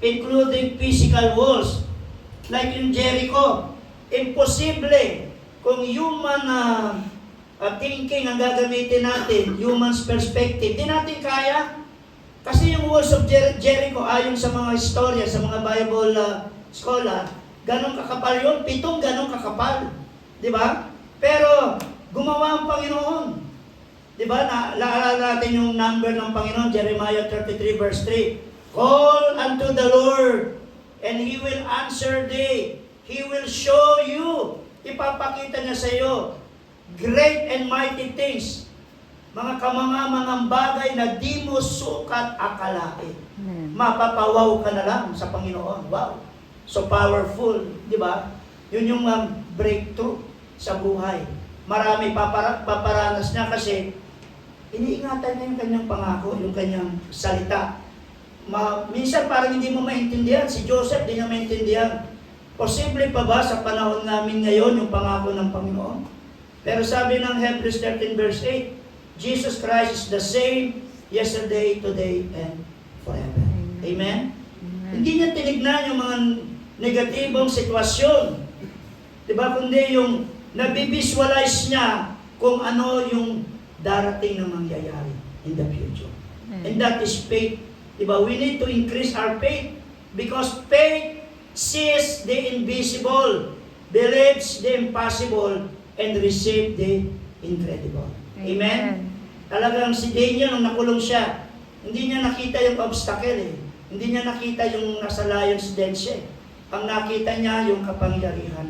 including physical walls. Like in Jericho, imposible kung human thinking ang gagamitin natin, human's perspective, di natin kaya. Kasi yung walls of Jericho, ayon sa mga istorya, sa mga Bible scholar, ganong kakapal yun, 7 ganong kakapal. Di ba? Pero, gumawa ang Panginoon. Di ba? Naalala natin yung number ng Panginoon, Jeremiah 33 verse 3. Call unto the Lord, and He will answer thee. He will show you. Ipapakita niya sa iyo great and mighty things. Mga kamangamangang bagay na di mo sukat akalain. Mapapawaw ka na lang sa Panginoon. Wow. So powerful. Di ba? Yun yung breakthrough sa buhay. Marami paparanas niya kasi iniingatan niya yung kanyang pangako, yung kanyang salita. Minsan parang hindi mo maintindihan. Si Joseph, di niya maintindihan. Posible pa ba sa panahon namin ngayon yung pangako ng Panginoon? Pero sabi ng Hebrews 13 verse 8, Jesus Christ is the same yesterday, today, and forever. Amen? Hindi niya tinignan yung mga negatibong sitwasyon. Diba? Kundi yung nabivisualize niya kung ano yung darating na mangyayari in the future. And that is faith. Diba? We need to increase our faith because faith sees the invisible, believes the impossible, and receive the incredible. Amen? Talagang si Daniel, nung nakulong siya, hindi niya nakita yung obstacle eh. Hindi niya nakita yung nasa lion's den siya. Ang nakita niya yung kapangyarihan